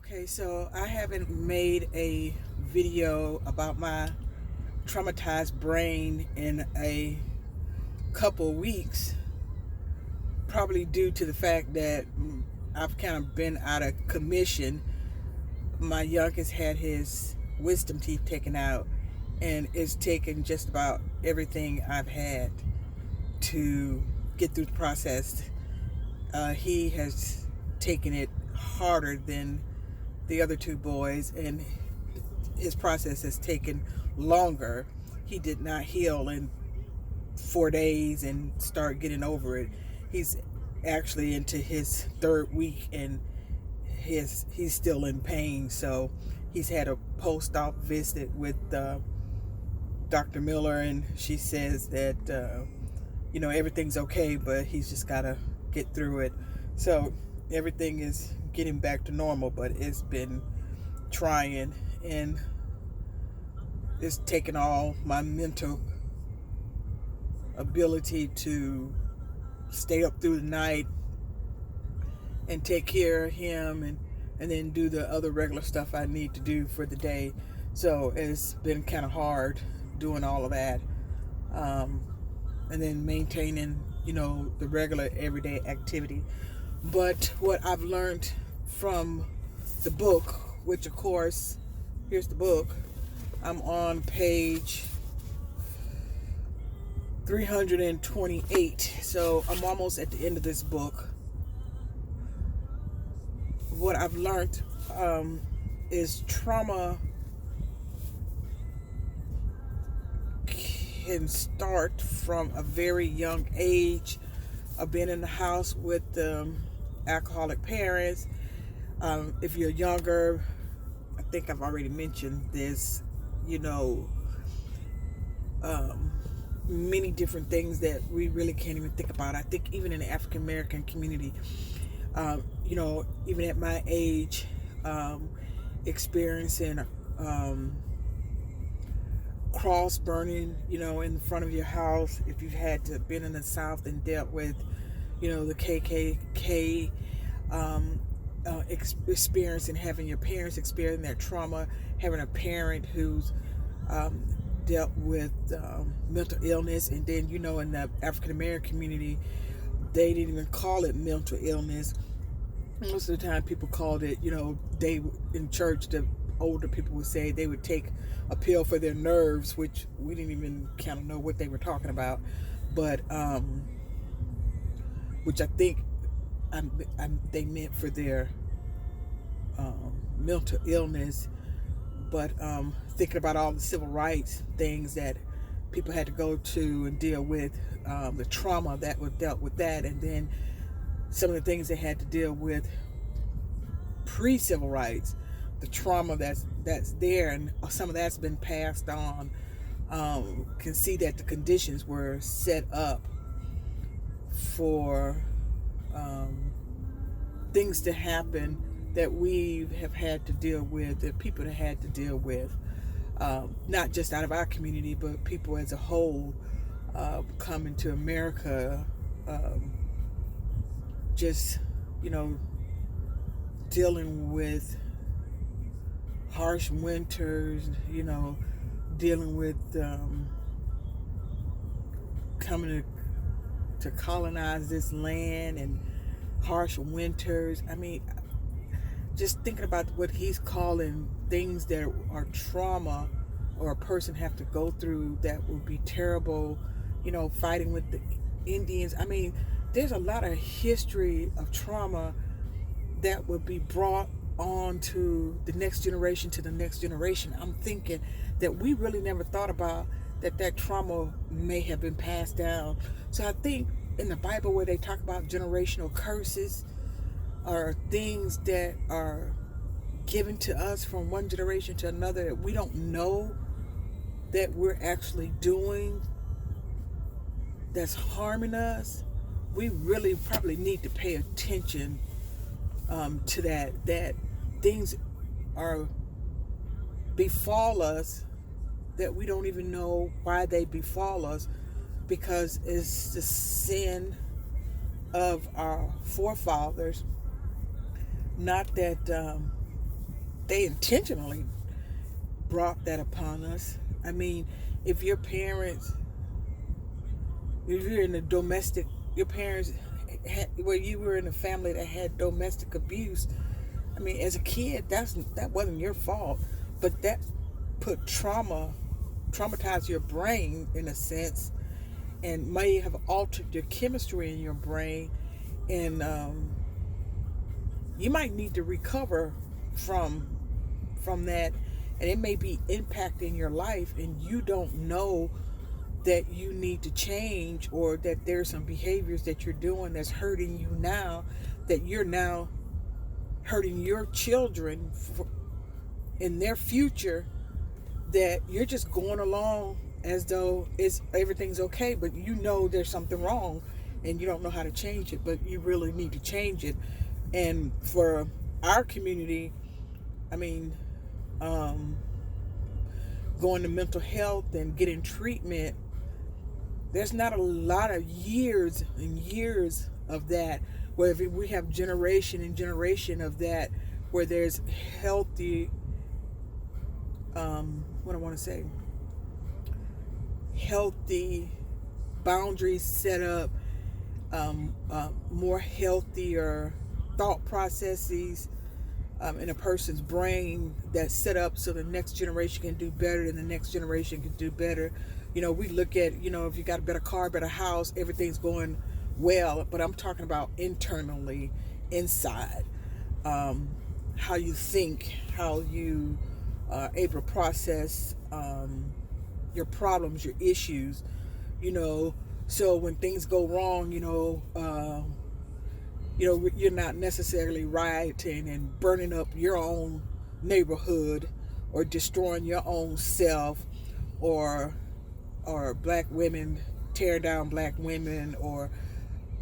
Okay, so I haven't made a video about my traumatized brain in a couple weeks, probably due to the fact that I've kind of been out of commission. My youngest had his wisdom teeth taken out, and it's taken just about everything I've had to get through the process. He has taken it harder than the other two boys, and his process has taken longer. He did not heal in 4 days and start getting over it. He's actually into his third week, and he's still in pain. So he's had a post-op visit with Dr. Miller, and she says that everything's okay, but he's just gotta get through it. So everything is getting back to normal, but it's been trying, and it's taken all my mental ability to stay up through the night and take care of him, and then do the other regular stuff I need to do for the day. So it's been kind of hard doing all of that, and then maintaining the regular everyday activity. But what I've learned from the book, which of course, here's the book. I'm on page 328, so I'm almost at the end of this book. What I've learned is trauma can start from a very young age of being in the house with alcoholic parents. If you're younger, I think I've already mentioned this, many different things that we really can't even think about. I think even in the African American community, even at my age, experiencing cross burning, in front of your house. If you've had to been in the South and dealt with, the KKK, experiencing having your parents experiencing that trauma, having a parent who's dealt with mental illness, and then in the African American community, they didn't even call it mental illness. Most of the time, people called it, they in church, the older people would say they would take a pill for their nerves, which we didn't even kind of know what they were talking about, but which I think they meant for their mental illness. But thinking about all the civil rights things that people had to go to and deal with, the trauma that was dealt with that, and then some of the things they had to deal with pre-civil rights, the trauma that's there, and some of that's been passed on. Can see that the conditions were set up for things to happen that we have had to deal with, that people have had to deal with, not just out of our community, but people as a whole, coming to America, just dealing with harsh winters, dealing with coming to colonize this land and harsh winters. I mean, just thinking about what he's calling things that are trauma or a person have to go through that would be terrible, fighting with the Indians. I mean, there's a lot of history of trauma that would be brought on to the next generation, I'm thinking that we really never thought about that trauma may have been passed down. So I think in the Bible, where they talk about generational curses, are things that are given to us from one generation to another that we don't know that we're actually doing, that's harming us. We really probably need to pay attention to that things are befall us that we don't even know why they befall us, because it's the sin of our forefathers. Not that they intentionally brought that upon us. I mean, if your parents, if you're in a domestic, your parents had, well, you were in a family that had domestic abuse. I mean, as a kid, that wasn't your fault, but that put traumatized your brain in a sense, and may have altered your chemistry in your brain, and you might need to recover from that, and it may be impacting your life, and you don't know that you need to change, or that there's some behaviors that you're doing that's hurting you now, that you're now hurting your children in their future, that you're just going along as though everything's okay, but you know there's something wrong and you don't know how to change it, but you really need to change it. And for our community, I mean, going to mental health and getting treatment, there's not a lot of years and years of that, where if we have generation and generation of that, where there's healthy, what I want to say, healthy boundaries set up, more healthier thought processes in a person's brain that's set up so the next generation can do better and the next generation can do better. You know, we look at, you know, if you got a better car, better house, everything's going well, but I'm talking about internally, inside, how you think, how you are able to process your problems, your issues, you know. So when things go wrong, you're not necessarily rioting and burning up your own neighborhood, or destroying your own self, or black women tearing down black women, or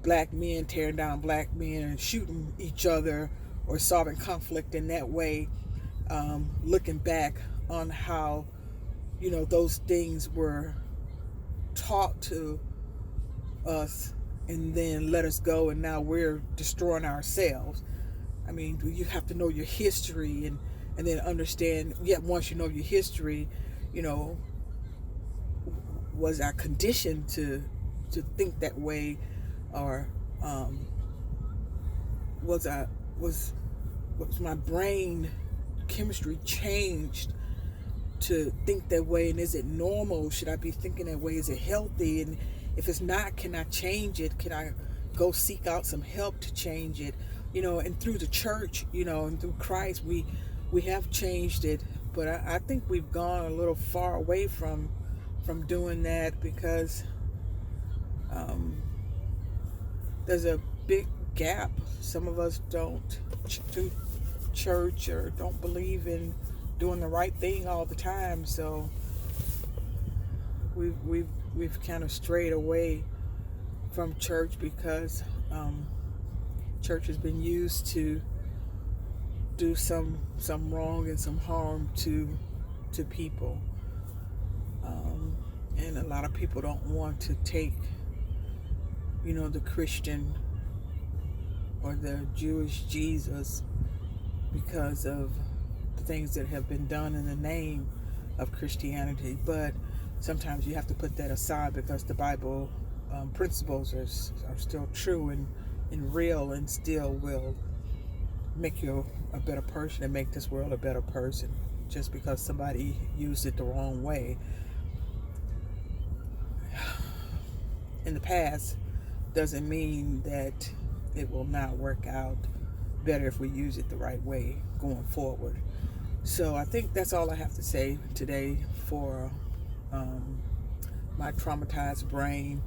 black men tearing down black men and shooting each other, or solving conflict in that way. Looking back on how, those things were taught to us and then let us go, and now we're destroying ourselves. I mean, you have to know your history, and then understand, once you know your history, was I conditioned to think that way, or was my brain chemistry changed to think that way? And is it normal? Should I be thinking that way? Is it healthy? And if it's not, can I change it? Can I go seek out some help to change it? And through the church, and through Christ, we have changed it. But I think we've gone a little far away from doing that, because there's a big gap. Some of us don't do church, or don't believe in doing the right thing all the time. So we've kind of strayed away from church, because church has been used to do some wrong and some harm to people, and a lot of people don't want to take the Christian or the Jewish Jesus, because of the things that have been done in the name of Christianity. But sometimes you have to put that aside, because the Bible principles are still true and real, and still will make you a better person and make this world a better person. Just because somebody used it the wrong way in the past doesn't mean that it will not work out better if we use it the right way going forward. So I think that's all I have to say today for my traumatized brain.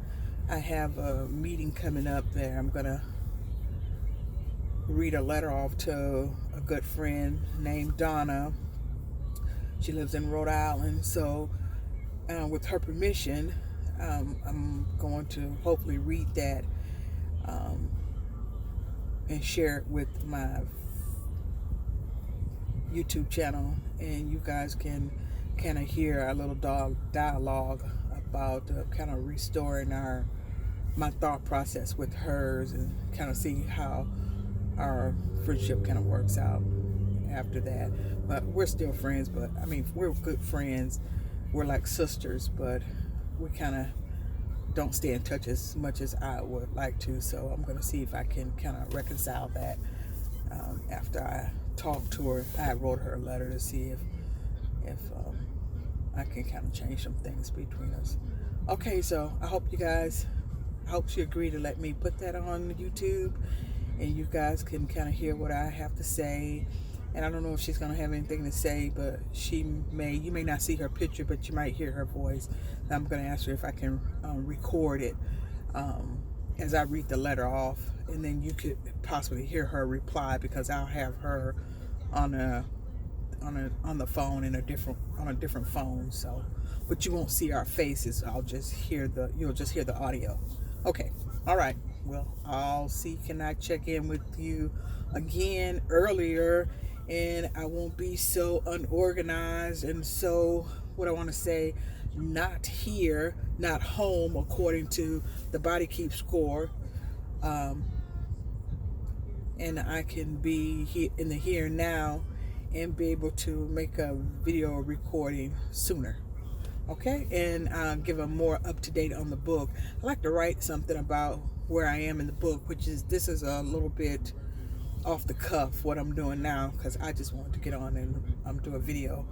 I have a meeting coming up there. I'm going to read a letter off to a good friend named Donna. She lives in Rhode Island. So with her permission, I'm going to hopefully read that and share it with my YouTube channel, and you guys can kind of hear our little dialogue about kind of restoring my thought process with hers, and kind of see how our friendship kind of works out after that. But we're still friends. But I mean, we're good friends. We're like sisters, but we kind of don't stay in touch as much as I would like to. So I'm going to see if I can kind of reconcile that after I talked to her. I wrote her a letter to see if I can kind of change some things between us. Okay, so I hope she agreed to let me put that on YouTube, and you guys can kind of hear what I have to say. And I don't know if she's gonna have anything to say, but you may not see her picture, but you might hear her voice. And I'm gonna ask her if I can record it as I read the letter off, and then you could possibly hear her reply, because I'll have her on the phone on a different phone. So, but you won't see our faces. You'll just hear the audio. Okay. All right. Well, I'll see. Can I check in with you again earlier? And I won't be so unorganized and so, what I want to say, not here, not home, according to the Body Keep score. And I can be in the here and now and be able to make a video recording sooner. Okay, and give a more up to date on the book. I like to write something about where I am in the book, this is a little bit off the cuff what I'm doing now, because I just wanted to get on and do a video.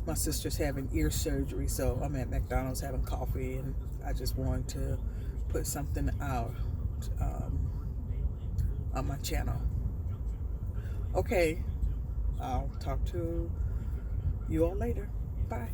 My sister's having ear surgery, so I'm at McDonald's having coffee, and I just wanted to put something out on my channel. Okay, I'll talk to you all later. Bye.